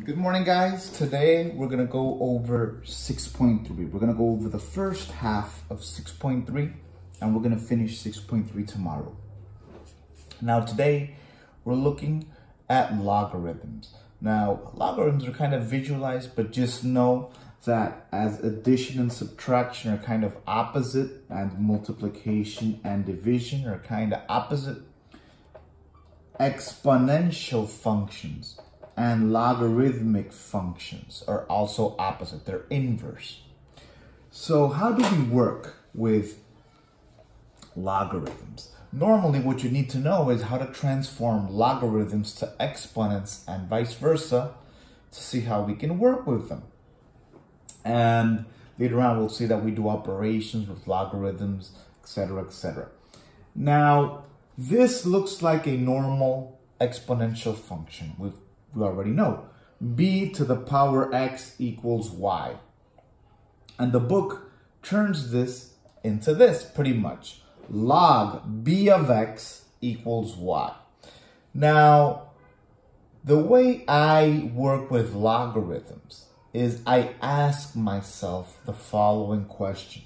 Good morning, guys. Today we're going to go over 6.3. We're going to go over the first half of 6.3 and we're going to finish 6.3 tomorrow. Now today we're looking at logarithms. Now logarithms are kind of visualized, but just know that as addition and subtraction are kind of opposite and multiplication and division are kind of opposite, exponential functions and logarithmic functions are also opposite. They're inverse. So how do we work with logarithms? Normally what you need to know is how to transform logarithms to exponents and vice versa to see how we can work with them. And later on we'll see that we do operations with logarithms, etc., etc. Now this looks like a normal exponential function. We already know b to the power x equals y. And the book turns this into this pretty much. Log b of x equals y. Now, the way I work with logarithms is I ask myself the following question.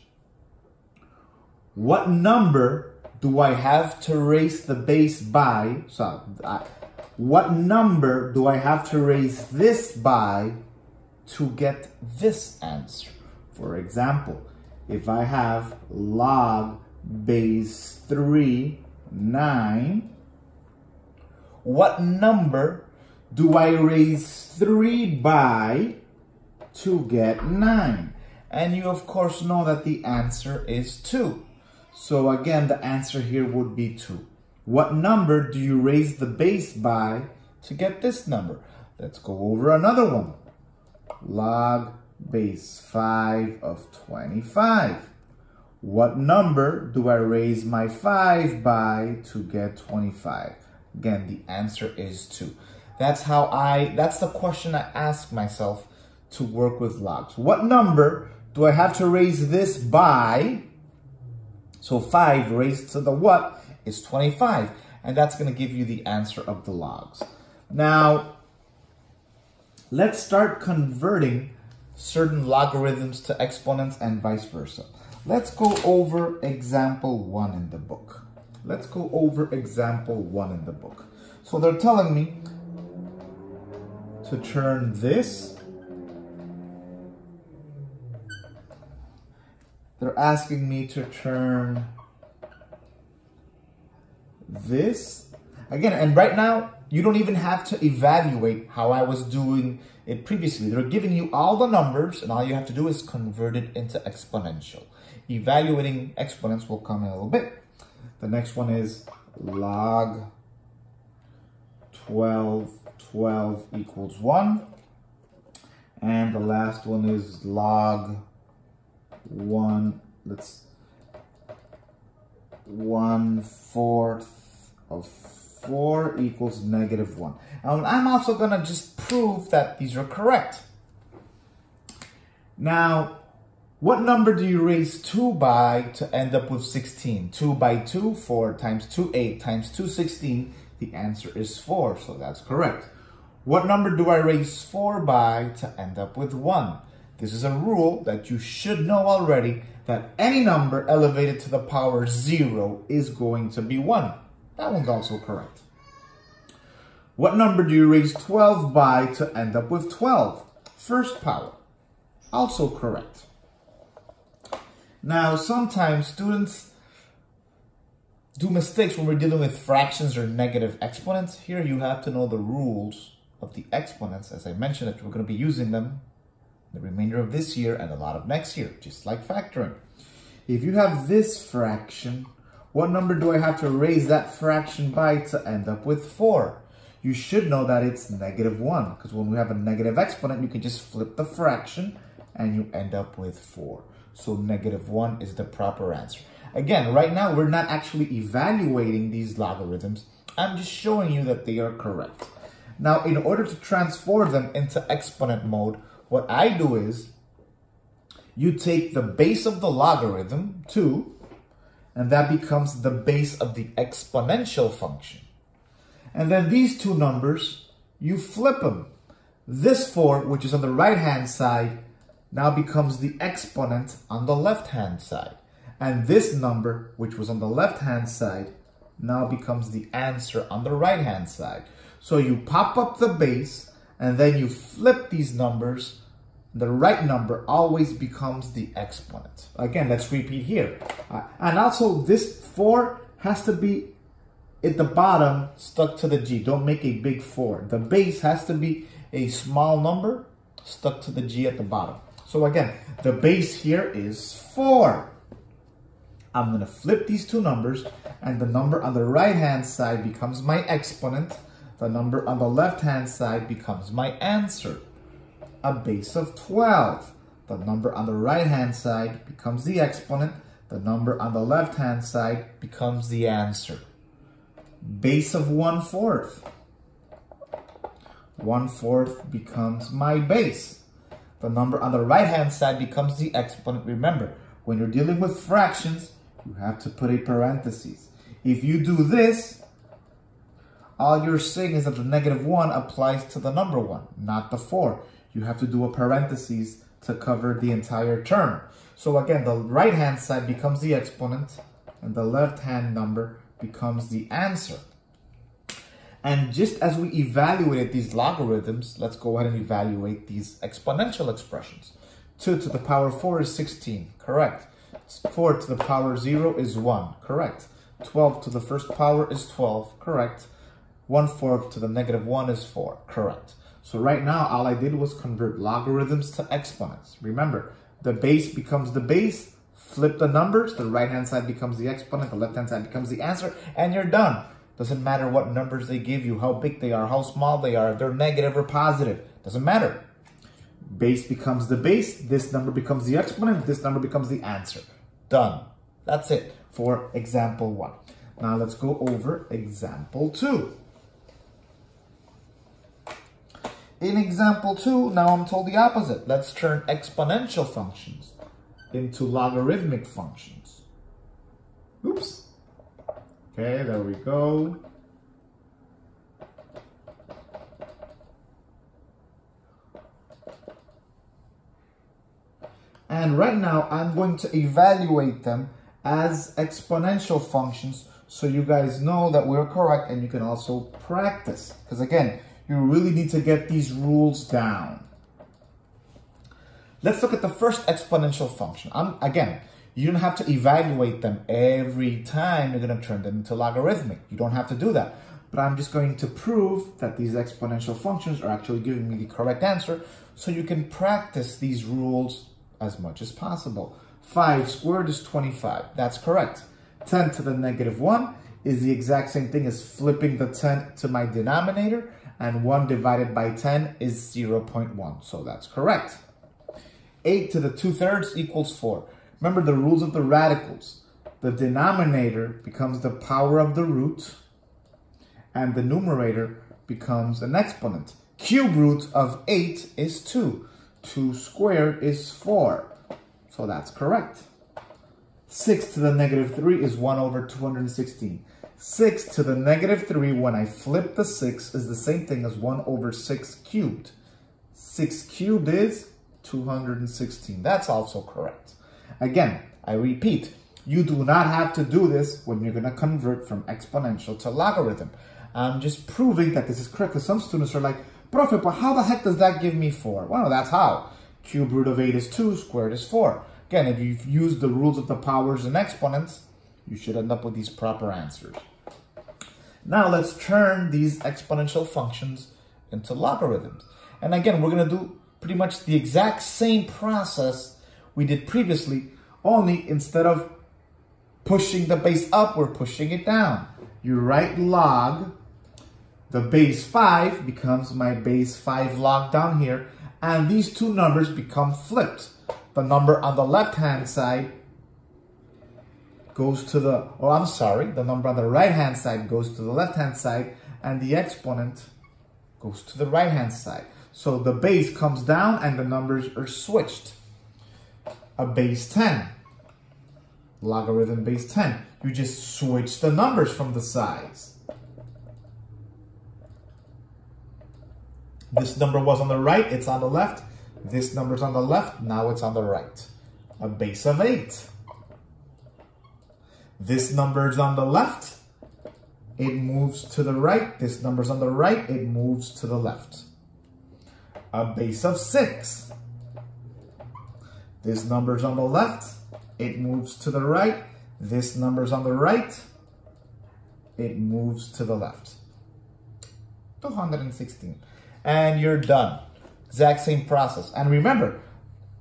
What number do I have to raise the base by? What number do I have to raise this by to get this answer? For example, if I have log base 3, 9, what number do I raise 3 by to get 9? And you of course know that the answer is 2. So again, the answer here would be 2. What number do you raise the base by to get this number? Let's go over another one. Log base 5 of 25. What number do I raise my 5 by to get 25? Again, the answer is 2. That's the question I ask myself to work with logs. What number do I have to raise this by? So 5 raised to the what is 25, and that's going to give you the answer of the logs. Now, let's start converting certain logarithms to exponents and vice versa. Let's go over example 1 in the book. Let's go over example 1 in the book. So they're telling me to turn this. They're asking me to turn this. Again, and right now, you don't even have to evaluate how I was doing it previously. They're giving you all the numbers, and all you have to do is convert it into exponential. Evaluating exponents will come in a little bit. The next one is log 12 equals 1. And the last one is log 1 1/4 of 4 equals -1. And I'm also going to just prove that these are correct. Now, what number do you raise 2 by to end up with 16? 2 by 2, 4 times 2, 8 times 2, 16. The answer is 4, so that's correct. What number do I raise 4 by to end up with 1? This is a rule that you should know already, that any number elevated to the power 0 is going to be 1. That one's also correct. What number do you raise 12 by to end up with 12? First power. Also correct. Now, sometimes students do mistakes when we're dealing with fractions or negative exponents. Here you have to know the rules of the exponents. As I mentioned, we're going to be using them the remainder of this year and a lot of next year, just like factoring. If you have this fraction, what number do I have to raise that fraction by to end up with 4? You should know that it's -1, because when we have a negative exponent, you can just flip the fraction and you end up with 4. So -1 is the proper answer. Again, right now, we're not actually evaluating these logarithms. I'm just showing you that they are correct. Now, in order to transform them into exponent mode, what I do is you take the base of the logarithm, 2, and that becomes the base of the exponential function. And then these two numbers, you flip them. This 4, which is on the right-hand side, now becomes the exponent on the left-hand side. And this number, which was on the left-hand side, now becomes the answer on the right-hand side. So you pop up the base, and then you flip these numbers. The right number always becomes the exponent. Again, let's repeat here. And also, this 4 has to be at the bottom, stuck to the G. Don't make a big 4. The base has to be a small number stuck to the G at the bottom. So again, the base here is 4. I'm going to flip these two numbers, and the number on the right-hand side becomes my exponent. The number on the left-hand side becomes my answer. A base of 12. The number on the right-hand side becomes the exponent. The number on the left-hand side becomes the answer. Base of 1/4. 1/4 becomes my base. The number on the right-hand side becomes the exponent. Remember, when you're dealing with fractions, you have to put a parenthesis. If you do this, all you're saying is that the -1 applies to the number 1, not the 4. You have to do a parenthesis to cover the entire term. So again, the right-hand side becomes the exponent, and the left-hand number becomes the answer. And just as we evaluated these logarithms, let's go ahead and evaluate these exponential expressions. 2 to the power 4 is 16, correct. 4 to the power 0 is 1, correct. 12 to the first power is 12, correct. 1/4 to the -1 is 4, correct. So right now, all I did was convert logarithms to exponents. Remember, the base becomes the base, flip the numbers, the right-hand side becomes the exponent, the left-hand side becomes the answer, and you're done. Doesn't matter what numbers they give you, how big they are, how small they are, if they're negative or positive. Doesn't matter. Base becomes the base, this number becomes the exponent, this number becomes the answer. Done. That's it for example 1. Now let's go over example 2. In example 2, now I'm told the opposite. Let's turn exponential functions into logarithmic functions. Oops. Okay, there we go. And right now, I'm going to evaluate them as exponential functions so you guys know that we're correct and you can also practice. Because again, you really need to get these rules down. Let's look at the first exponential function. Again, you don't have to evaluate them every time you're going to turn them into logarithmic. You don't have to do that. But I'm just going to prove that these exponential functions are actually giving me the correct answer so you can practice these rules as much as possible. 5 squared is 25. That's correct. 10 to the -1 is the exact same thing as flipping the 10 to my denominator, and 1 divided by 10 is 0.1. So that's correct. 8 to the 2/3 equals 4. Remember the rules of the radicals. The denominator becomes the power of the root, and the numerator becomes an exponent. Cube root of 8 is 2. 2 squared is 4. So that's correct. 6 to the -3 is 1 over 216. 6 to the -3, when I flip the 6, is the same thing as 1 over 6 cubed. 6 cubed is 216. That's also correct. Again, I repeat, you do not have to do this when you're going to convert from exponential to logarithm. I'm just proving that this is correct, because some students are like, Profe, but how the heck does that give me 4? Well, that's how. Cube root of 8 is 2, squared is 4. Again, if you've used the rules of the powers and exponents, you should end up with these proper answers. Now let's turn these exponential functions into logarithms. And again, we're going to do pretty much the exact same process we did previously, only instead of pushing the base up, we're pushing it down. You write log, the base 5 becomes my base 5 log down here, and these two numbers become flipped. The number on the left-hand side goes to the, the number on the right-hand side goes to the left-hand side, and the exponent goes to the right-hand side. So the base comes down and the numbers are switched. A base 10, logarithm base 10. You just switch the numbers from the sides. This number was on the right, it's on the left. This number's on the left, now it's on the right. A base of 8. This number's on the left, it moves to the right. This number's on the right, it moves to the left. A base of 6. This number's on the left, it moves to the right. This number's on the right, it moves to the left. 216. And you're done. Exact same process. And remember,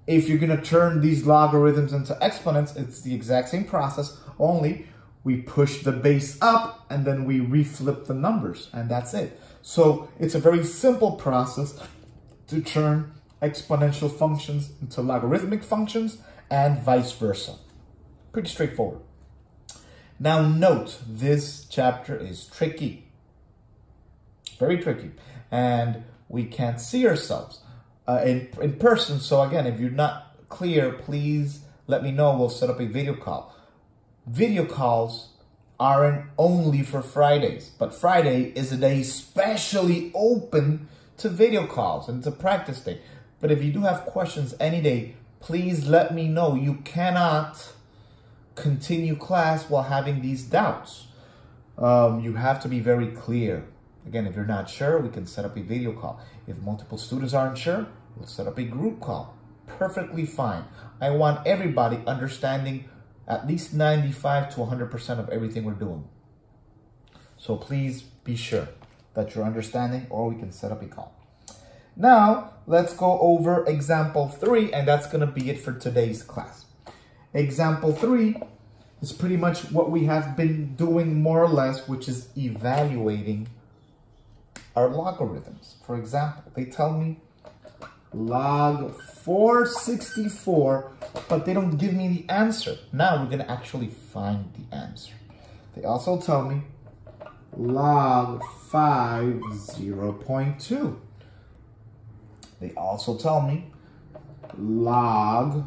if you're going to turn these logarithms into exponents, it's the exact same process, only we push the base up and then we reflip the numbers, and that's it. So it's a very simple process to turn exponential functions into logarithmic functions and vice versa. Pretty straightforward. Now note, this chapter is tricky. Very tricky. And we can't see ourselves in person. So again, if you're not clear, please let me know. We'll set up a video call. Video calls aren't only for Fridays, but Friday is a day specially open to video calls and it's a practice day. But if you do have questions any day, please let me know. You cannot continue class while having these doubts. You have to be very clear. Again, if you're not sure, we can set up a video call. If multiple students aren't sure, we'll set up a group call. Perfectly fine. I want everybody understanding at least 95 to 100% of everything we're doing. So please be sure that you're understanding, or we can set up a call. Now, let's go over example 3, and that's going to be it for today's class. Example 3 is pretty much what we have been doing more or less, which is evaluating our logarithms. For example, they tell me log 464, but they don't give me the answer. Now we're going to actually find the answer. They also tell me log 5 0.2. They also tell me log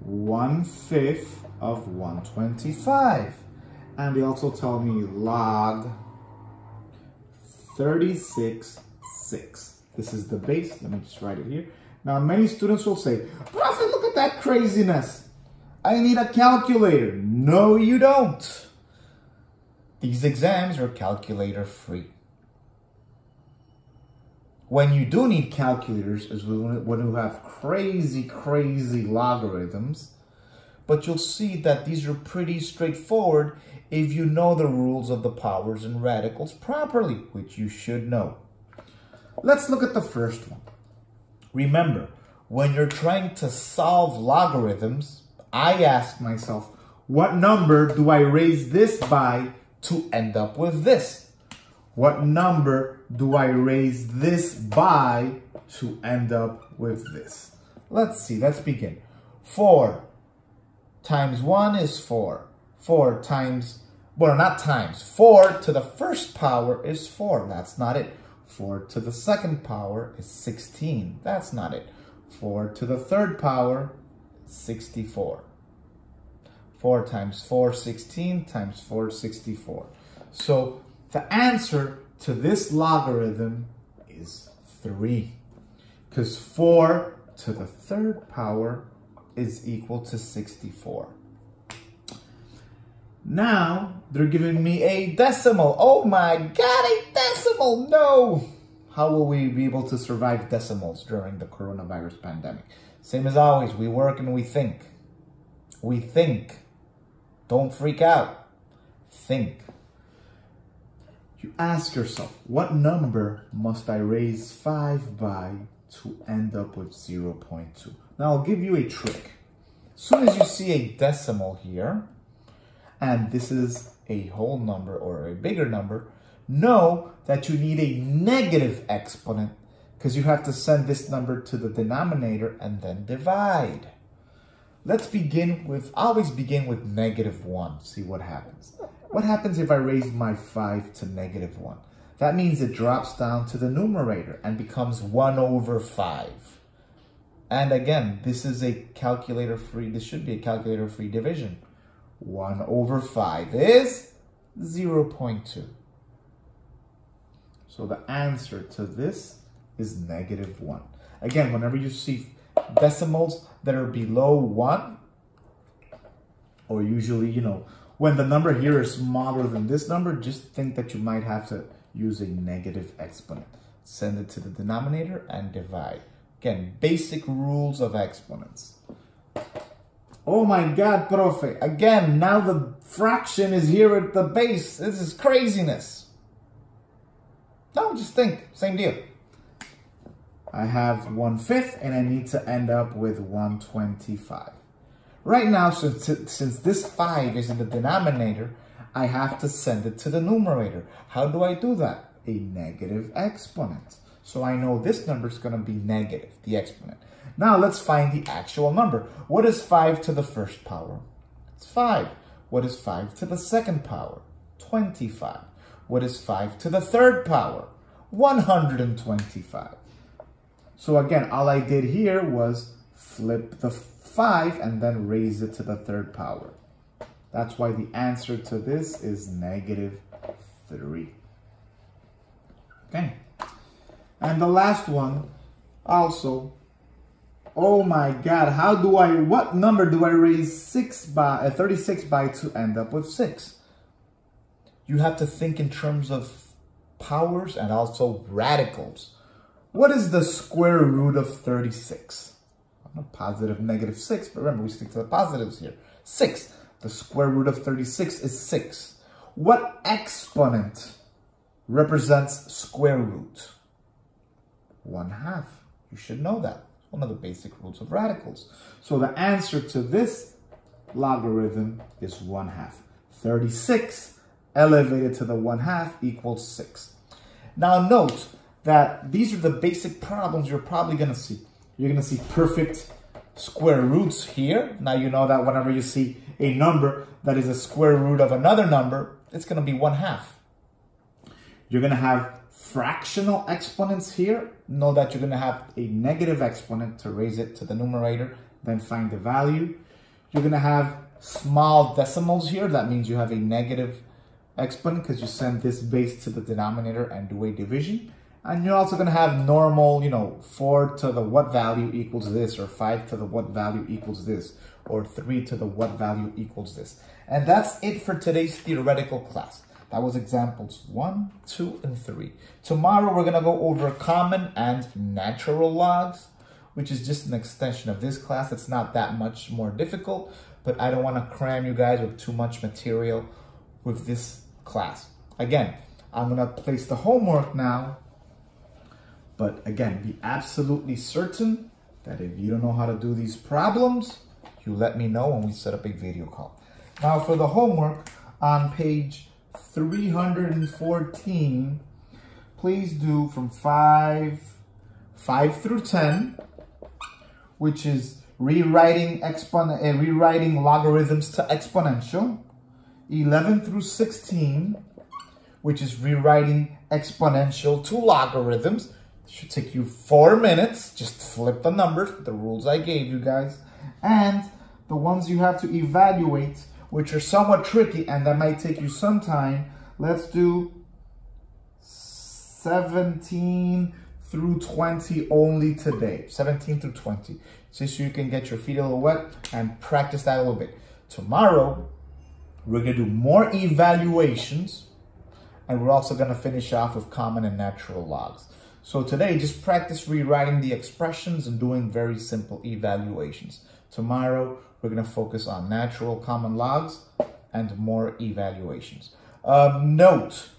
1/5 of 125. And they also tell me log 36/6. This is the base. Let me just write it here. Now, many students will say, Prophet, look at that craziness. I need a calculator. No, you don't. These exams are calculator free. When you do need calculators is when you have crazy logarithms. But you'll see that these are pretty straightforward if you know the rules of the powers and radicals properly, which you should know. Let's look at the first one. Remember, when you're trying to solve logarithms, I ask myself, what number do I raise this by to end up with this? What number do I raise this by to end up with this? Let's see, let's begin. 4 times 1 is 4. 4 times, well, not times. 4 to the first power is 4. That's not it. 4 to the second power is 16. That's not it. 4 to the third power is 64. 4 times 4, 16 times 4, 64. So the answer to this logarithm is 3. Because 4 to the third power is equal to 64. Now, they're giving me a decimal. Oh my God, a decimal! No! How will we be able to survive decimals during the coronavirus pandemic? Same as always, we work and we think. We think. Don't freak out. Think. You ask yourself, what number must I raise 5 by to end up with 0.2? Now, I'll give you a trick. As soon as you see a decimal here, and this is a whole number or a bigger number, know that you need a negative exponent because you have to send this number to the denominator and then divide. Let's begin with, always begin with -1, see what happens. What happens if I raise my 5 to -1? That means it drops down to the numerator and becomes 1/5. And again, this is a calculator-free, this should be a calculator-free division. 1/5 is 0.2. So the answer to this is -1. Again, whenever you see decimals that are below 1, or usually, you know, when the number here is smaller than this number, just think that you might have to use a negative exponent. Send it to the denominator and divide. Again, basic rules of exponents. Oh my God, profe. Again, now the fraction is here at the base. This is craziness. No, just think, same deal. I have 1/5 and I need to end up with 125. Right now, since this 5 is in the denominator, I have to send it to the numerator. How do I do that? A negative exponent. So I know this number is going to be negative, the exponent. Now let's find the actual number. What is 5 to the first power? It's 5. What is 5 to the second power? 25. What is 5 to the third power? 125. So again, all I did here was flip the 5 and then raise it to the third power. That's why the answer to this is -3. Okay. And the last one also, oh my God, what number do I raise 36 by to end up with 6? You have to think in terms of powers and also radicals. What is the square root of 36? Not positive -6, but remember, we stick to the positives here. 6. The square root of 36 is 6. What exponent represents square root? 1/2. You should know that. One of the basic rules of radicals. So the answer to this logarithm is 1/2. 36 elevated to the 1/2 equals 6. Now note that these are the basic problems you're probably going to see. You're going to see perfect square roots here. Now you know that whenever you see a number that is a square root of another number, it's going to be 1/2. You're going to have fractional exponents here. Know that you're going to have a negative exponent to raise it to the numerator, then find the value. You're going to have small decimals here. That means you have a negative exponent because you send this base to the denominator and do a division. And you're also going to have normal, 4 to the what value equals this, or 5 to the what value equals this, or 3 to the what value equals this. And that's it for today's theoretical class. That was examples 1, 2, and 3. Tomorrow, we're going to go over common and natural logs, which is just an extension of this class. It's not that much more difficult, but I don't want to cram you guys with too much material with this class. Again, I'm going to place the homework now. But again, be absolutely certain that if you don't know how to do these problems, you let me know when we set up a video call. Now for the homework on page 314, please do from 5 through 10, which is rewriting logarithms to exponential. 11 through 16, which is rewriting exponential to logarithms. Should take you 4 minutes. Just flip the numbers, the rules I gave you guys. And the ones you have to evaluate, which are somewhat tricky and that might take you some time. Let's do 17 through 20 only today. 17 through 20. Just so you can get your feet a little wet and practice that a little bit. Tomorrow, we're going to do more evaluations. And we're also going to finish off with common and natural logs. So today, just practice rewriting the expressions and doing very simple evaluations. Tomorrow, we're going to focus on natural common logs and more evaluations. Note,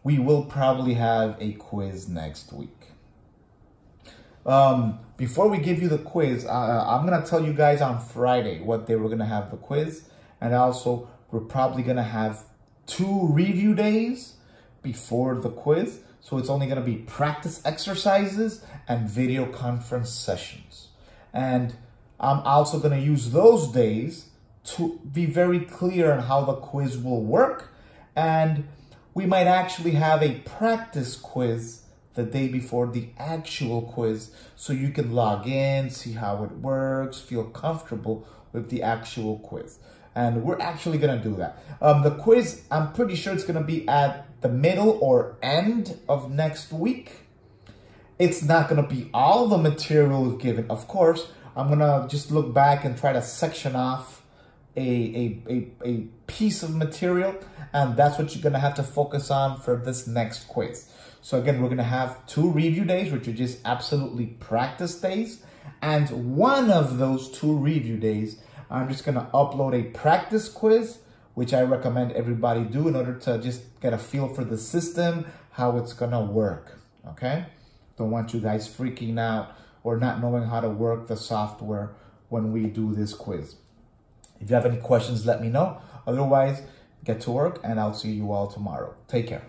we will probably have a quiz next week. Before we give you the quiz, I'm going to tell you guys on Friday what day we're going to have the quiz. And also, we're probably going to have 2 review days before the quiz. So it's only going to be practice exercises and video conference sessions. And I'm also going to use those days to be very clear on how the quiz will work. And we might actually have a practice quiz the day before the actual quiz, so you can log in, see how it works, feel comfortable with the actual quiz. And we're actually going to do that. The quiz, I'm pretty sure it's going to be at the middle or end of next week. It's not going to be all the material given. Of course, I'm going to just look back and try to section off a piece of material, and that's what you're going to have to focus on for this next quiz. So again, we're going to have 2 review days, which are just absolutely practice days. And one of those 2 review days, I'm just going to upload a practice quiz, which I recommend everybody do in order to just get a feel for the system, how it's going to work. Okay? Don't want you guys freaking out or not knowing how to work the software when we do this quiz. If you have any questions, let me know. Otherwise, get to work, and I'll see you all tomorrow. Take care.